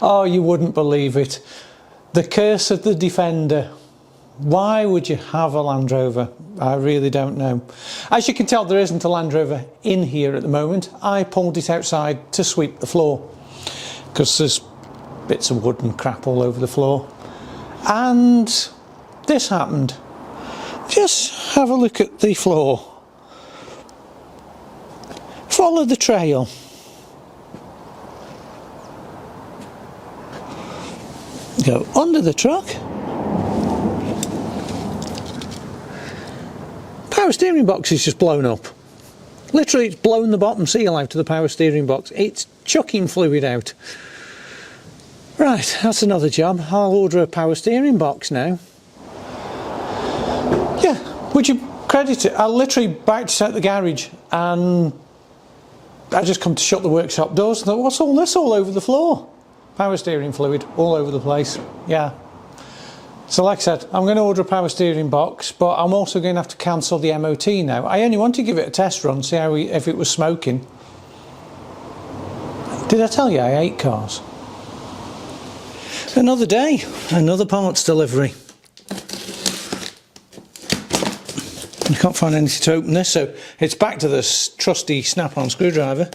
Oh, you wouldn't believe it. The curse of the Defender. Why would you have a Land Rover? I really don't know. As you can tell, there isn't a Land Rover in here at the moment. I pulled it outside to sweep the floor because there's bits of wood and crap all over the floor. And this happened. Just have a look at the floor. Follow the trail. Go under the truck. Power steering box is just blown up. Literally, it's blown the bottom seal out of the power steering box. It's chucking fluid out. Right, that's another job. I'll order a power steering box now. Yeah, would you credit it? I literally backed it out the garage and I just come to shut the workshop doors and thought, what's all this all over the floor? Power steering fluid all over the place. Yeah. So like I said, I'm going to order a power steering box, but I'm also going to have to cancel the MOT now. I only want to give it a test run, see how if it was smoking. Did I tell you I hate cars? Another day, another parts delivery. I can't find anything to open this, so it's back to this trusty snap-on screwdriver.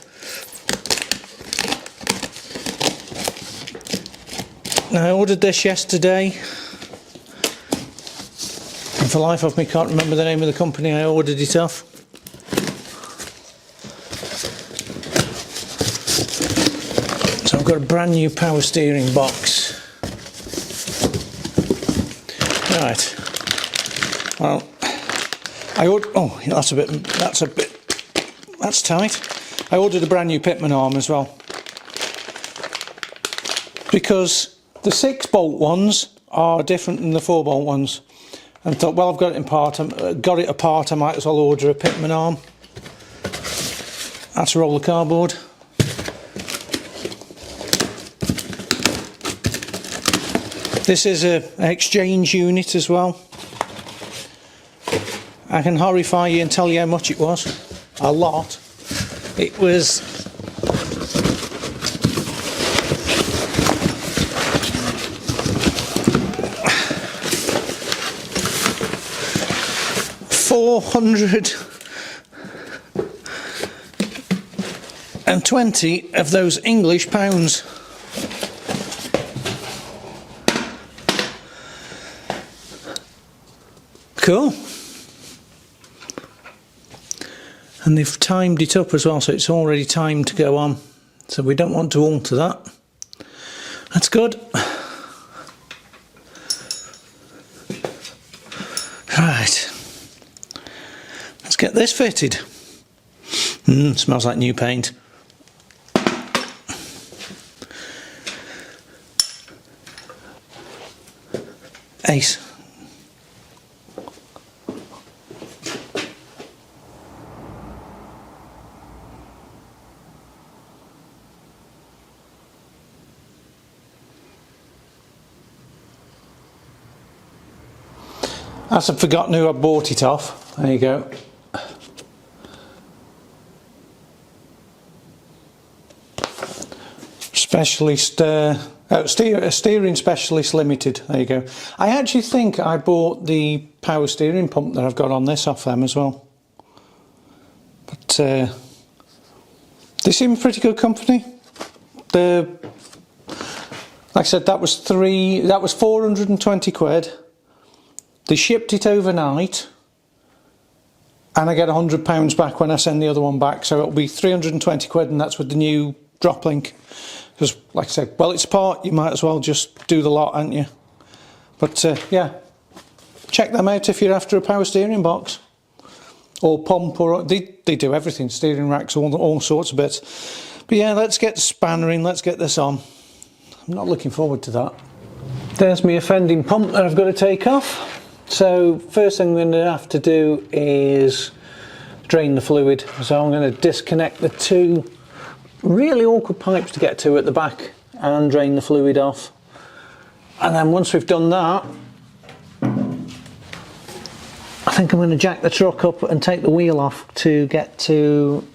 Now, I ordered this yesterday. And for life of me, can't remember the name of the company I ordered it off. So I've got a brand new power steering box. Right. Well, I ordered. Oh, that's tight. I ordered a brand new pitman arm as well, because the 6-bolt ones are different than the 4-bolt ones. And thought, well, I've got it apart, I might as well order a pitman arm. That's a roll of cardboard. This is an exchange unit as well. I can horrify you and tell you how much it was. A lot. It was £420 of those English pounds. Cool. And they've timed it up as well, so it's already timed to go on. So we don't want to alter that. That's good. Right. Let's get this fitted. Smells like new paint. Ace. As I've forgotten who I bought it off. There you go. Specialist, Steering Specialist Limited. There you go. I actually think I bought the power steering pump that I've got on this off them as well. But they seem a pretty good company. Like I said, that was 420 quid. They shipped it overnight, and I get £100 back when I send the other one back, so it'll be 320 quid, and that's with the new drop link. Because, like I said, well, it's a part, you might as well just do the lot, aren't you? But yeah, check them out if you're after a power steering box or pump, or they do everything, steering racks, all sorts of bits. But yeah, let's get the spanner in, let's get this on. I'm not looking forward to that. There's my offending pump that I've got to take off. So first thing I'm going to have to do is drain the fluid. So I'm going to disconnect the two really awkward pipes to get to at the back and drain the fluid off. And then once we've done that, I think I'm going to jack the truck up and take the wheel off to get to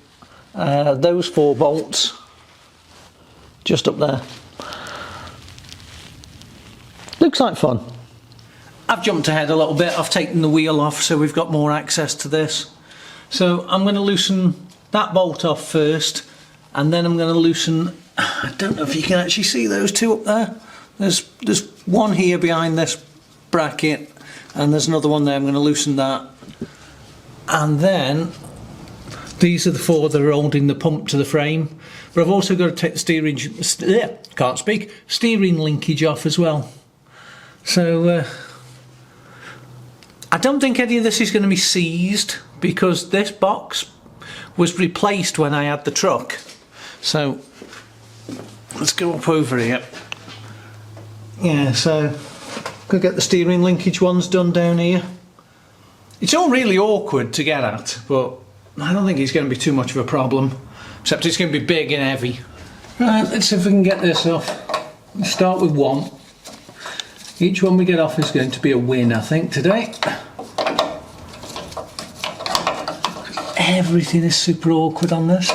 those 4 bolts just up there. Looks like fun. I've jumped ahead a little bit. I've taken the wheel off so we've got more access to this. So I'm going to loosen that bolt off first, and then I'm going to loosen, I don't know if you can actually see those two up there. There's one here behind this bracket, and there's another one there. I'm going to loosen that. And then these are the four that are holding the pump to the frame. But I've also got to take the steering linkage off as well. So I don't think any of this is going to be seized, because this box was replaced when I had the truck. So let's go up over here. Yeah, so go get the steering linkage ones done down here. It's all really awkward to get at, but I don't think it's going to be too much of a problem, except it's going to be big and heavy. Right, let's see if we can get this off. Let's start with one. Each one we get off is going to be a win, I think, today. Everything is super awkward on this.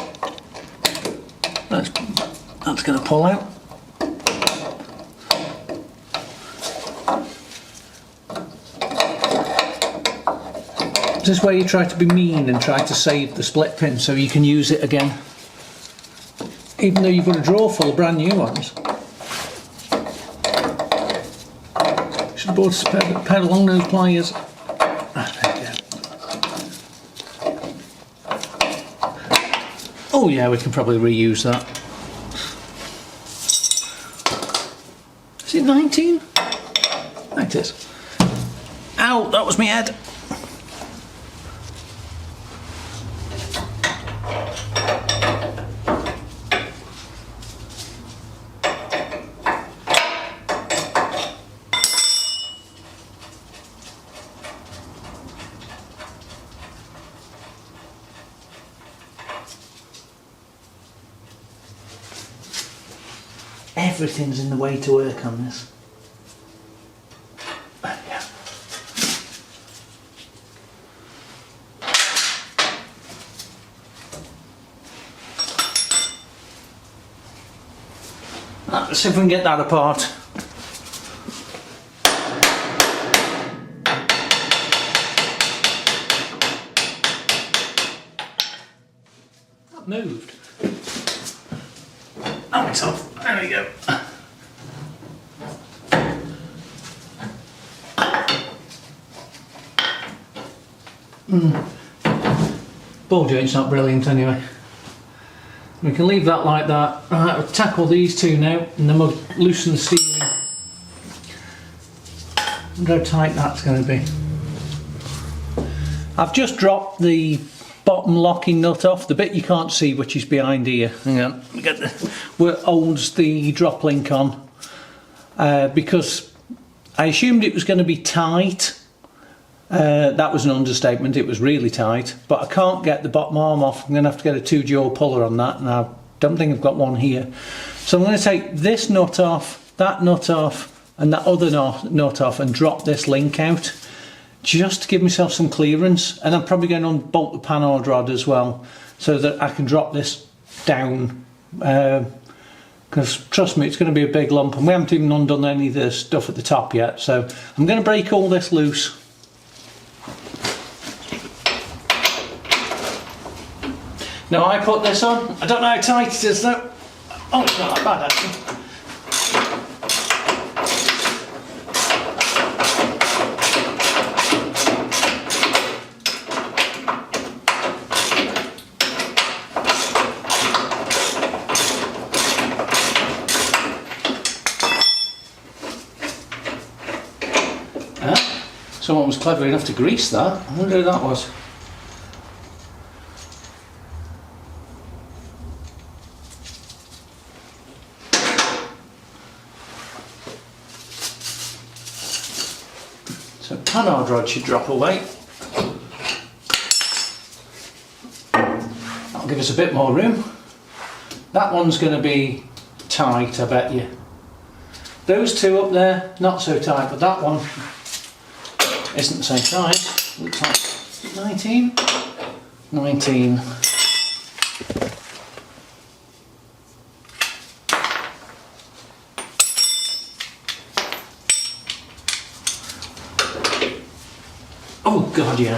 That's going to pull out. This is where you try to be mean and try to save the split pin so you can use it again, even though you've got a drawer full of brand new ones. Should have bought a pair of long nose pliers. Oh yeah, we can probably reuse that. Is it 19? It is. Ow, that was my head. Everything's in the way to work on this. Yeah. Let's see if we can get that apart. That moved. Oh, it's off. There we go. Ball joint's not brilliant anyway. We can leave that like that. Right, we'll tackle these two now, and then we'll loosen the steering. Look how tight that's going to be. I've just dropped the bottom locking nut off, the bit you can't see, which is behind here. Hang on, we get where it holds the drop link on, because I assumed it was going to be tight. That was an understatement. It was really tight, but I can't get the bottom arm off. I'm going to have to get a 2-jaw puller on that, and I don't think I've got one here. So I'm going to take this nut off, that nut off, and that other nut off, and drop this link out, just to give myself some clearance. And I'm probably going to unbolt the panhard rod as well, so that I can drop this down, because trust me, it's going to be a big lump, and we haven't even undone any of the stuff at the top yet. So I'm going to break all this loose. Now I put this on, I don't know how tight it is though. Oh, it's not that bad actually. Someone was clever enough to grease that. I wonder who that was. So panhard rod should drop away. That'll give us a bit more room. That one's going to be tight, I bet you. Those two up there, not so tight, but that one isn't the same size. Looks like 19. 19. Oh god, yeah.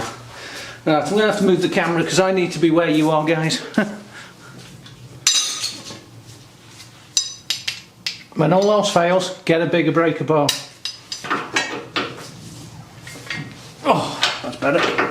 Right, I'm going to have to move the camera because I need to be where you are, guys. When all else fails, get a bigger breaker bar. Oh, that's better.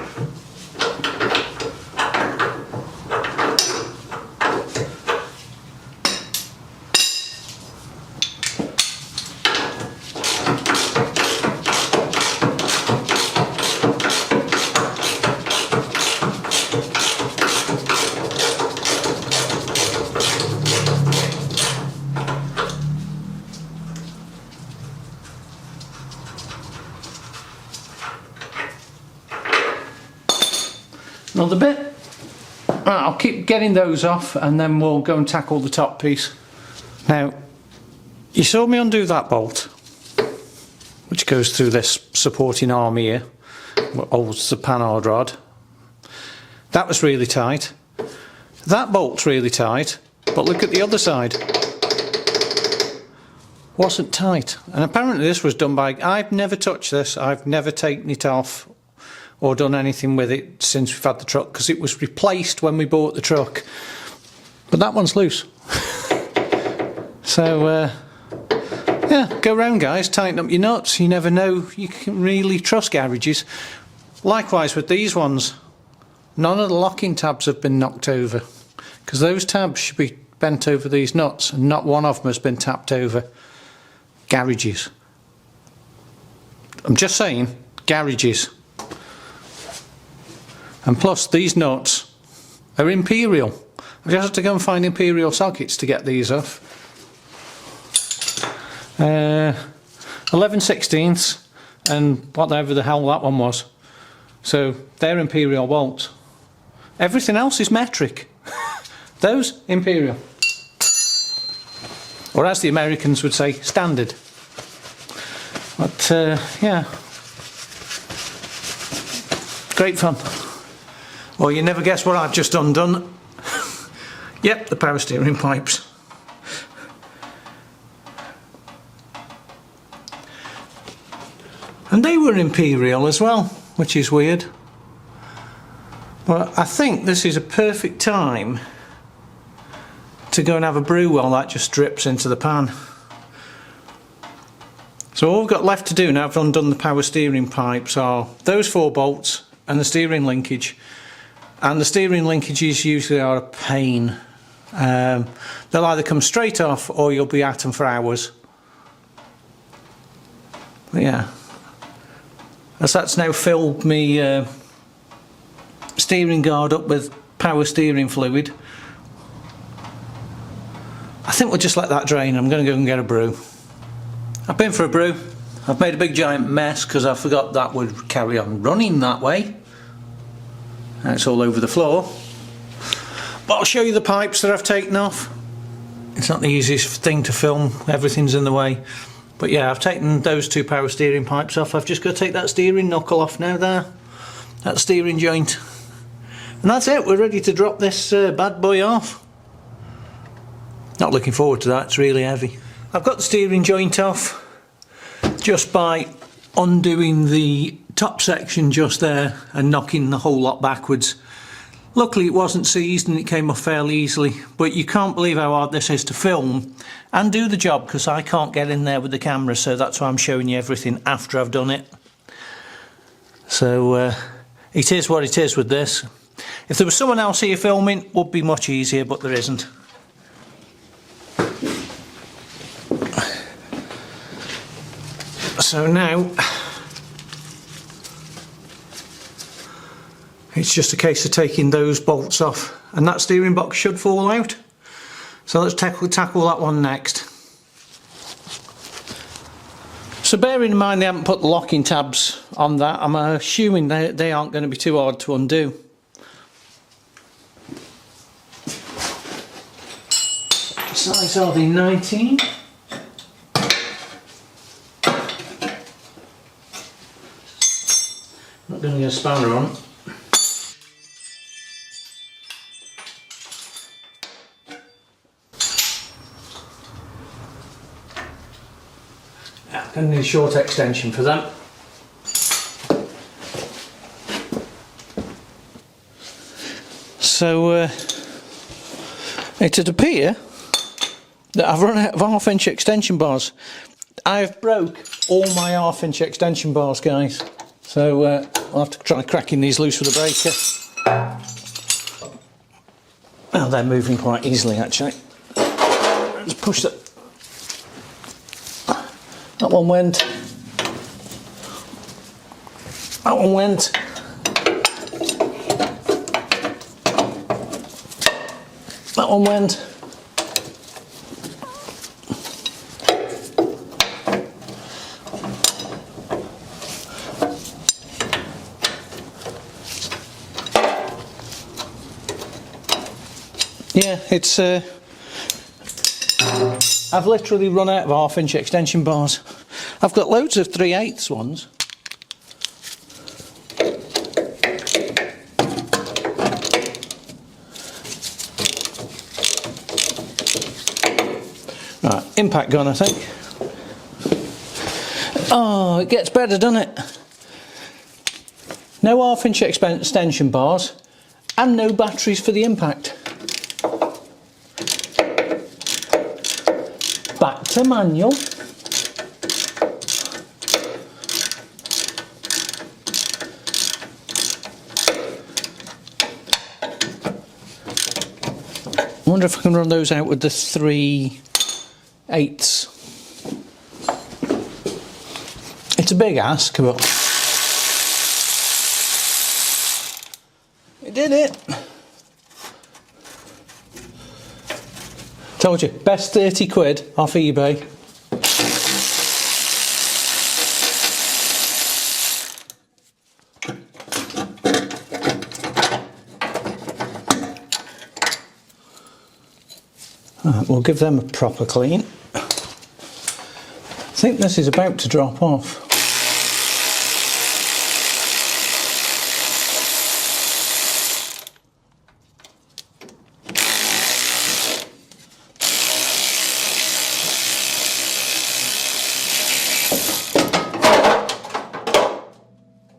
Another bit. Right, I'll keep getting those off and then we'll go and tackle the top piece. Now, you saw me undo that bolt, which goes through this supporting arm here, what holds the panhard rod. That was really tight. That bolt's really tight, but look at the other side. Wasn't tight. And apparently this was done by... I've never touched this, I've never taken it off or done anything with it since we've had the truck, because it was replaced when we bought the truck, but that one's loose. So yeah, go round guys, tighten up your nuts. You never know, you can really trust garages. Likewise with these ones, none of the locking tabs have been knocked over, because those tabs should be bent over these nuts and not one of them has been tapped over. Garages. I'm just saying, garages. And plus these nuts are Imperial. I just had to go and find Imperial sockets to get these off. 11/16 and whatever the hell that one was. So they're Imperial bolts. Everything else is metric. Those, Imperial. Or as the Americans would say, standard. But yeah, great fun. Well, you never guess what I've just undone. Yep, the power steering pipes. And they were Imperial as well, which is weird. But I think this is a perfect time to go and have a brew while that just drips into the pan. So all we've got left to do now, I've undone the power steering pipes, are those 4 bolts and the steering linkage. And the steering linkages usually are a pain. They'll either come straight off or you'll be at them for hours. But yeah, as that's now filled me steering guard up with power steering fluid, I think we'll just let that drain. I'm going to go and get a brew. I've been for a brew. I've made a big giant mess because I forgot that would carry on running that way. And it's all over the floor. But I'll show you the pipes that I've taken off. It's not the easiest thing to film, everything's in the way. But yeah, I've taken those 2 power steering pipes off. I've just got to take that steering knuckle off now there. That steering joint. And that's it, we're ready to drop this bad boy off. Not looking forward to that, it's really heavy. I've got the steering joint off just by undoing the top section just there and knocking the whole lot backwards. Luckily it wasn't seized and it came off fairly easily, but you can't believe how hard this is to film and do the job, because I can't get in there with the camera, so that's why I'm showing you everything after I've done it. So it is what it is with this. If there was someone else here filming, it would be much easier, but there isn't. So now it's just a case of taking those bolts off, and that steering box should fall out. So let's tackle that one next. So bearing in mind they haven't put the locking tabs on that, I'm assuming they aren't going to be too hard to undo. What size are they? 19? Not going to get a spanner on. Yeah, going to need a short extension for that. So it'd appear that I've run out of 1/2 inch extension bars. I've broke all my 1/2 inch extension bars, guys. So I'll have to try cracking these loose with a breaker. Well, they're moving quite easily actually. Let's push that. That one went. That one went. That one went. Yeah, it's I've literally run out of 1/2 inch extension bars. I've got loads of 3/8 ones. Right, impact gun, I think. Oh, it gets better, doesn't it? No 1/2 inch extension bars and no batteries for the impact. Back to manual. I wonder if I can run those out with the 3/8. It's a big ask, but it did it. Told you, best 30 quid off eBay. Right, we'll give them a proper clean. I think this is about to drop off.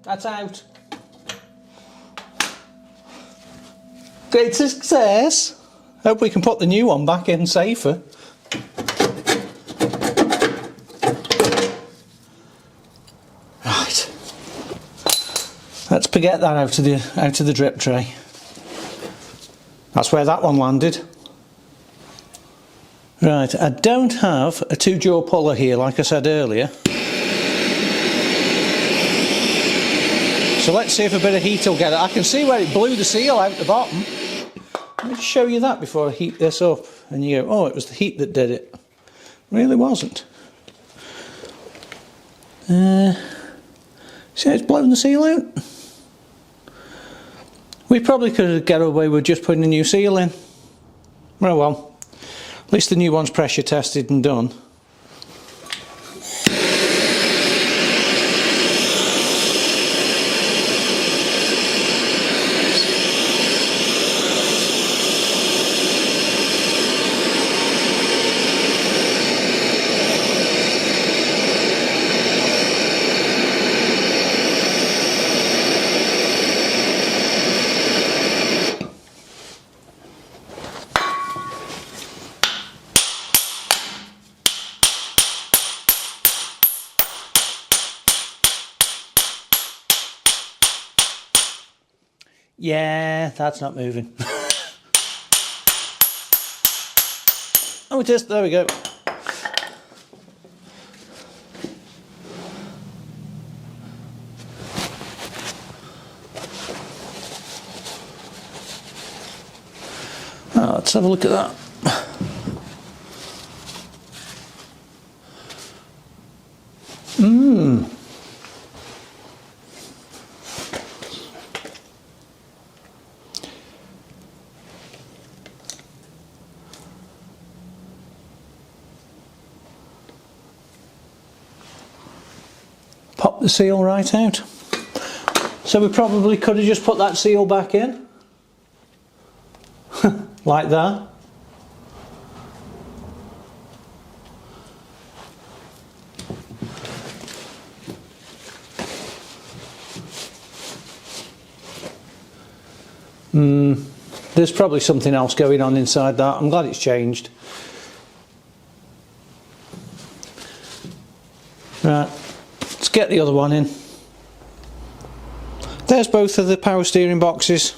That's out. Great success. Hope we can put the new one back in safer. Right. Let's get that out of the drip tray. That's where that one landed. Right, I don't have a 2-jaw puller here like I said earlier. So let's see if a bit of heat will get it. I can see where it blew the seal out the bottom. Let me just show you that before I heat this up. And you go, oh, it was the heat that did it. Really wasn't. See how it's blown the seal out? We probably could have got away with just putting a new seal in. Oh well. At least the new one's pressure tested and done. Yeah, that's not moving. Oh, it is. There we go. Oh, let's have a look at that. Pop the seal right out. So we probably could have just put that seal back in. Like that. There's probably something else going on inside that. I'm glad it's changed. Right, let's get the other one in. There's both of the power steering boxes.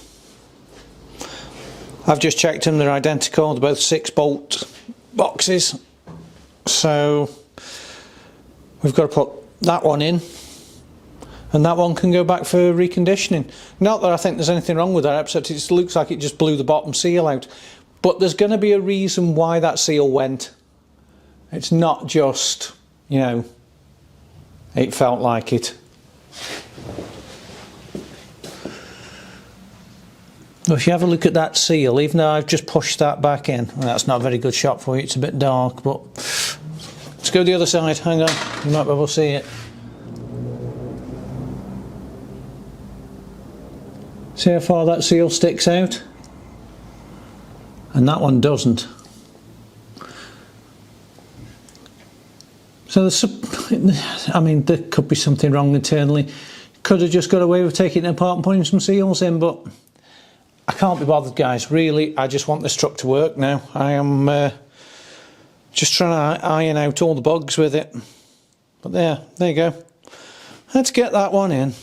I've just checked them, they're identical, they're both 6-bolt boxes. So we've got to put that one in, and that one can go back for reconditioning. Not that I think there's anything wrong with that, except it looks like it just blew the bottom seal out. But there's going to be a reason why that seal went. It's not just, you know, it felt like it. If you have a look at that seal, even though I've just pushed that back in, well, that's not a very good shot for you, it's a bit dark, but let's go the other side, hang on, you might be able to see it. See how far that seal sticks out? And that one doesn't. So I mean, there could be something wrong internally. Could have just got away with taking it apart and putting some seals in, but I can't be bothered, guys. Really, I just want this truck to work now. I am just trying to iron out all the bugs with it. But there you go. Let's get that one in.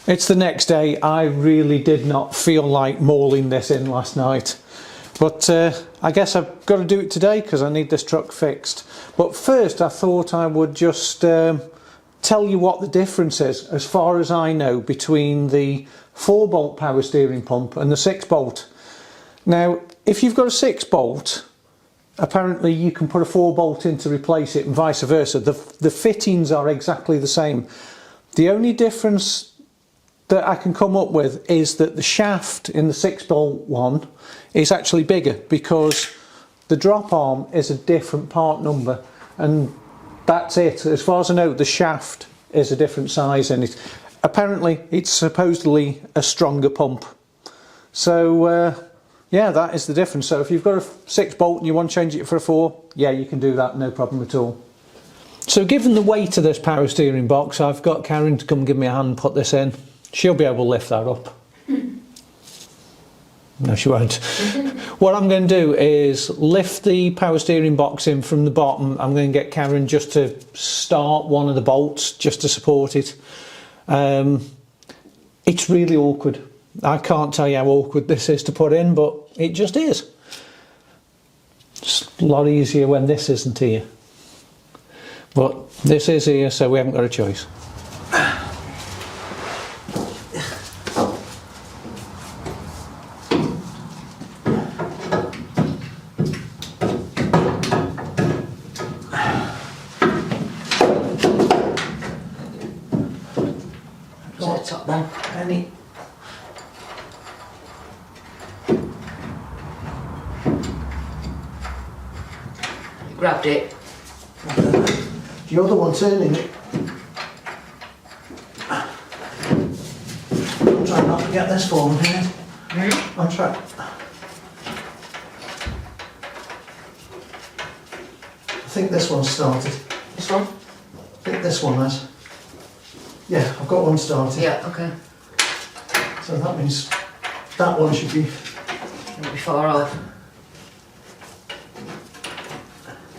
It's the next day. I really did not feel like mauling this in last night. But I guess I've got to do it today because I need this truck fixed. But first I thought I would just tell you what the difference is, as far as I know, between the 4-bolt power steering pump and the 6-bolt. Now, if you've got a 6-bolt, apparently you can put a 4-bolt in to replace it and vice versa. The fittings are exactly the same. The only difference that I can come up with is that the shaft in the 6-bolt one is actually bigger because the drop arm is a different part number, and that's it. As far as I know, the shaft is a different size in it. Apparently it's supposedly a stronger pump. So yeah, that is the difference. So if you've got a 6-bolt and you want to change it for a 4, yeah, you can do that, no problem at all. So given the weight of this power steering box, I've got Karen to come give me a hand and put this in. She'll be able to lift that up. No, she won't. What I'm going to do is lift the power steering box in from the bottom. I'm going to get Karen just to start one of the bolts just to support it. It's really awkward. I can't tell you how awkward this is to put in, but it just is. It's a lot easier when this isn't here. But this is here, so we haven't got a choice. Top then. Any? You grabbed it. You're the one turning it. I'm trying not to get this falling here. I'm trying. I think this one started. This one? I think this one has. Yeah, I've got one started. Yeah, okay. So that means that one should be... Won't be far off.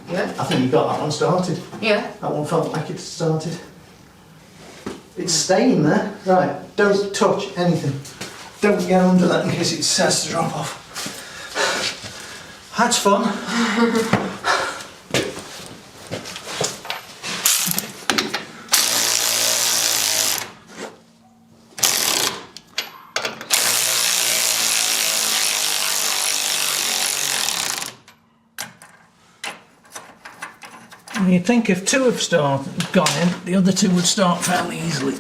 Yeah? I think you got that one started. Yeah. That one felt like it started. It's staying there. Right, don't touch anything. Don't get under that in case it starts to drop off. That's fun. You'd think if 2 have gone in, the other 2 would start fairly easily.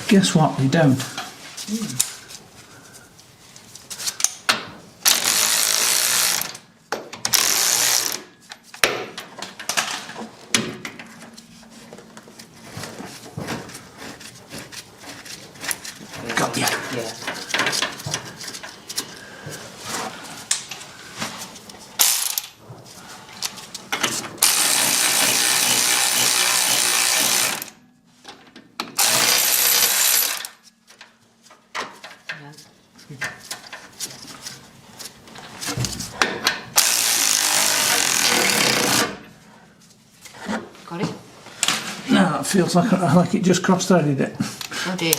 Guess what? They don't. Got ya. Yeah. Got it? No, it feels like it just cross-threaded it. Oh dear.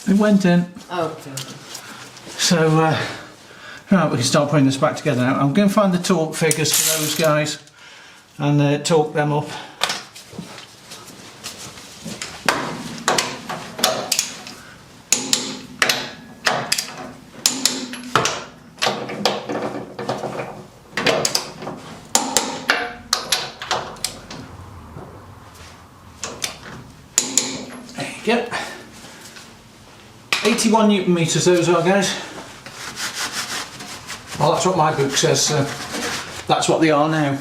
It went in. Oh, okay. So, right, we can start putting this back together now. I'm going to find the torque figures for those guys and torque them up. There you go. 81 Newton meters those are, guys. Well, that's what my book says, so that's what they are now.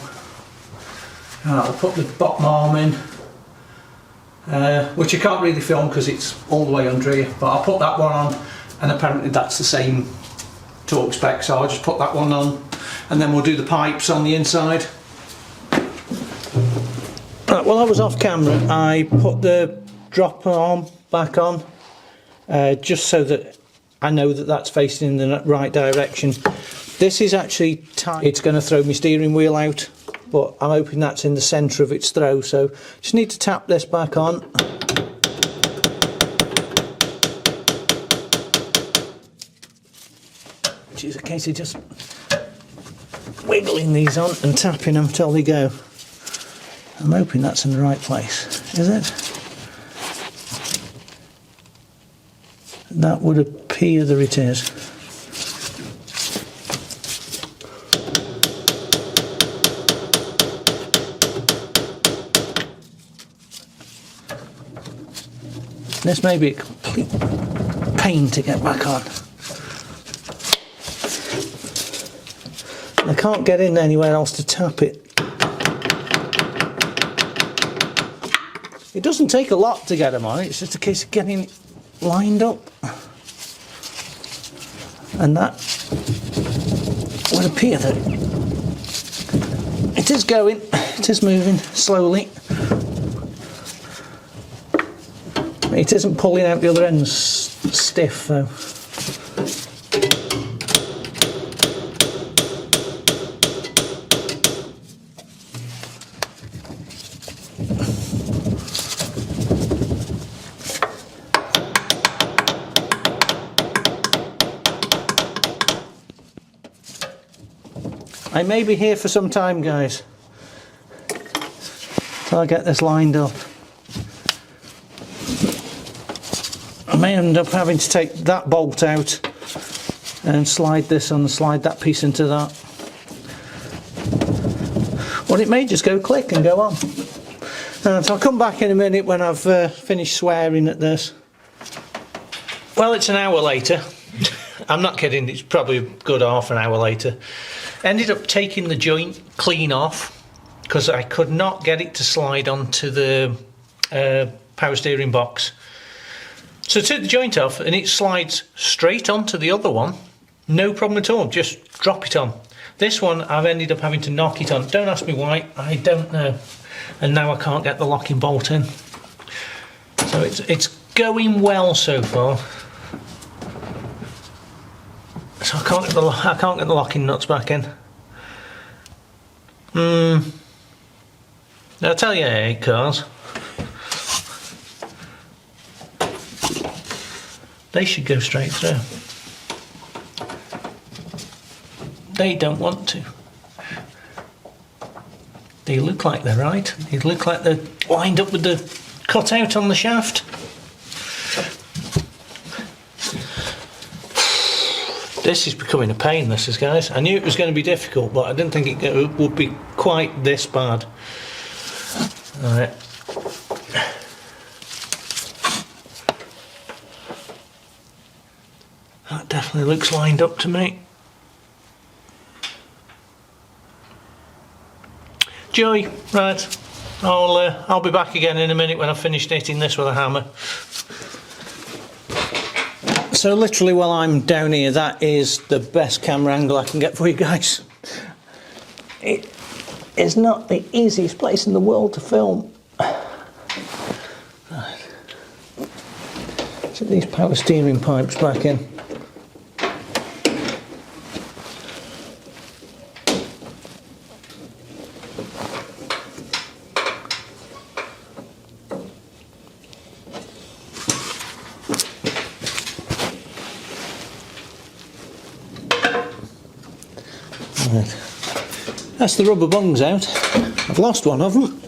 Right, I'll put the bottom arm in, which I can't really film because it's all the way under here, but I'll put that one on, and apparently that's the same torque spec, so I'll just put that one on, and then we'll do the pipes on the inside. Right, while I was off camera, I put the drop arm back on, just so that I know that that's facing in the right direction. This is actually tight. It's going to throw my steering wheel out, but I'm hoping that's in the centre of its throw, so just need to tap this back on. Which is a case of just wiggling these on and tapping them till they go. I'm hoping that's in the right place. Is it? That would appear that it is. This may be a complete pain to get back on. I can't get in anywhere else to tap it. It doesn't take a lot to get them on, it's just a case of getting it lined up. And that would appear that it is going, it is moving slowly. It isn't pulling out the other end stiff though. I may be here for some time, guys, till I get this lined up. I may end up having to take that bolt out and slide this and slide that piece into that. Or it may just go click and go on. So I'll come back in a minute when I've finished swearing at this. Well, it's an hour later. I'm not kidding, it's probably a good half an hour later. Ended up taking the joint clean off because I could not get it to slide onto the power steering box. So I took the joint off and it slides straight onto the other one, no problem at all, just drop it on. This one I've ended up having to knock it on. Don't ask me why, I don't know. And now I can't get the locking bolt in. So it's going well so far. So I can't get the locking nuts back in. I'll tell you, 8 cars. They should go straight through. they don't want to. They look like they're right. They look like they're lined up with the cutout on the shaft. This is becoming a pain, this is, guys. I knew it was going to be difficult, but I didn't think it would be quite this bad. Alright. That definitely looks lined up to me. Joey, right. I'll be back again in a minute when I've finished hitting this with a hammer. So literally while I'm down here, that is the best camera angle I can get for you guys. It is not the easiest place in the world to film. Right. Set these power steering pipes back in. Right. That's the rubber bungs out. I've lost one of them.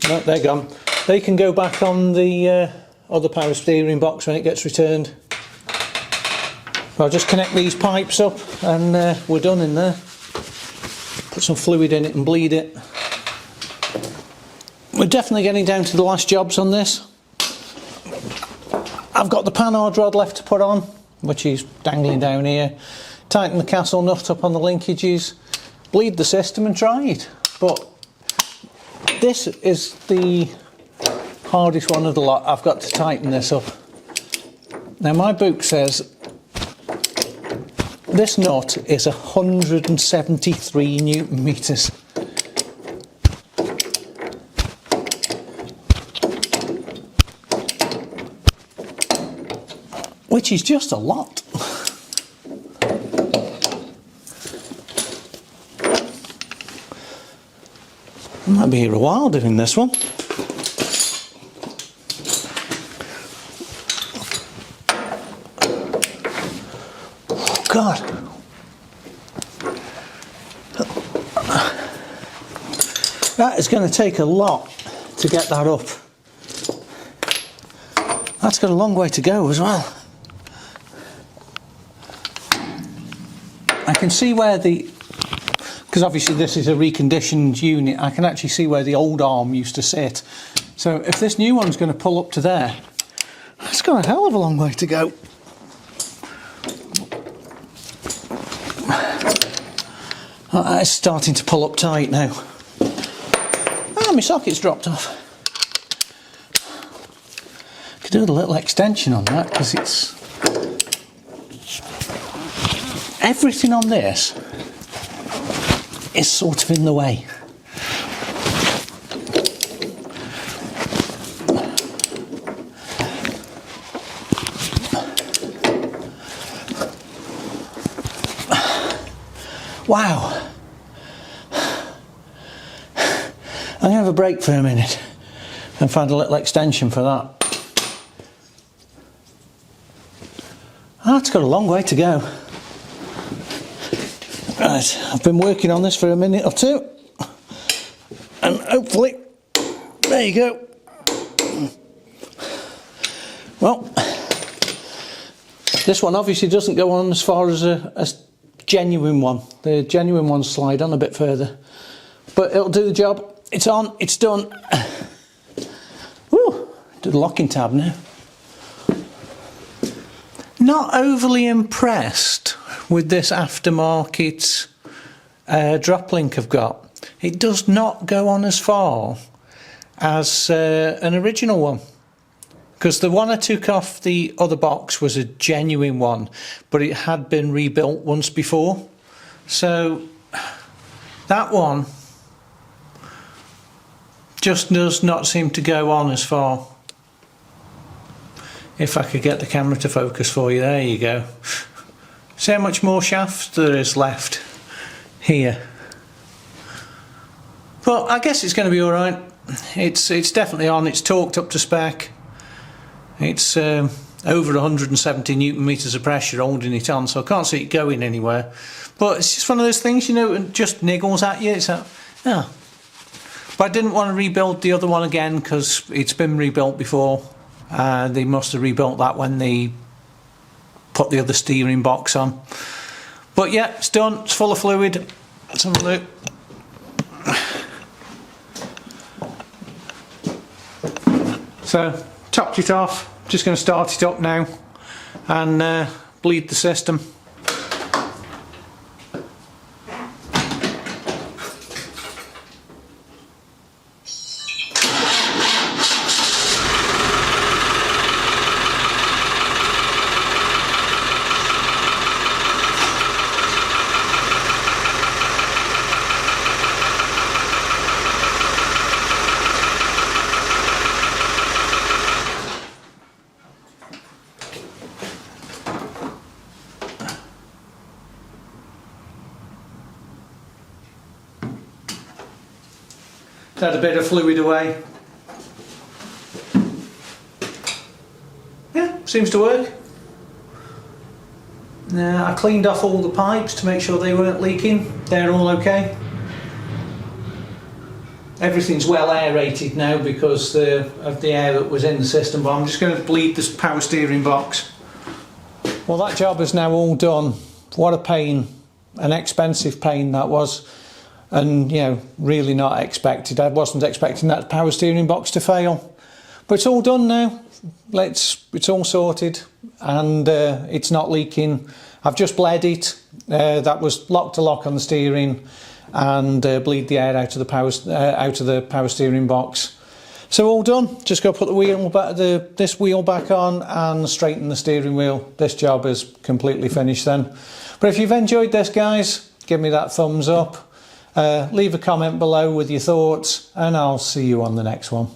No, they're gone. They can go back on the other power steering box when it gets returned. I'll just connect these pipes up and we're done in there. Put some fluid in it and bleed it. We're definitely getting down to the last jobs on this. I've got the panhard rod left to put on, which is dangling down here. Tighten the castle nut up on the linkages, bleed the system and try it. But this is the hardest one of the lot. I've got to tighten this up. Now my book says this nut is 173 Newton meters. Which is just a lot. I might be here a while doing this one. Oh God. That is going to take a lot to get that up. That's got a long way to go as well. I can see where because obviously this is a reconditioned unit, I can actually see where the old arm used to sit. So if this new one's going to pull up to there, it's got a hell of a long way to go. It's starting to pull up tight now. Ah, my socket's dropped off. Could do a little extension on that because it's... Everything on this is sort of in the way. Wow. I'm going to have a break for a minute and find a little extension for that. Oh, it's got a long way to go. Right, I've been working on this for a minute or two, and hopefully, there you go. Well, this one obviously doesn't go on as far as a genuine one. The genuine ones slide on a bit further, but it'll do the job. It's on, it's done. Woo, do the locking tab now. Not overly impressed with this aftermarket drop link I've got. It does not go on as far as an original one, because the one I took off the other box was a genuine one, but it had been rebuilt once before, so that one just does not seem to go on as far. If I could get the camera to focus for you, there you go. See how much more shaft there is left here. But I guess it's going to be alright. It's definitely on, it's torqued up to spec. It's over 170 newton meters of pressure holding it on, so I can't see it going anywhere. But it's just one of those things, you know, it just niggles at you. It's like, yeah. But I didn't want to rebuild the other one again because it's been rebuilt before. They must have rebuilt that when they put the other steering box on. But yeah, it's done. It's full of fluid. Let's have a look. So, topped it off. Just going to start it up now and bleed the system. Had a bit of fluid away. Yeah, seems to work. Now I cleaned off all the pipes to make sure they weren't leaking. They're all okay. Everything's well aerated now because of the air that was in the system, but I'm just going to bleed this power steering box. Well, that job is now all done. What a pain, an expensive pain that was. And, you know, really not expected. I wasn't expecting that power steering box to fail. But it's all done now. It's all sorted and it's not leaking. I've just bled it. That was lock to lock on the steering and bleed the air out of the power steering box. So all done. Just got to put this wheel back on and straighten the steering wheel. This job is completely finished then. But if you've enjoyed this, guys, give me that thumbs up. Leave a comment below with your thoughts and I'll see you on the next one.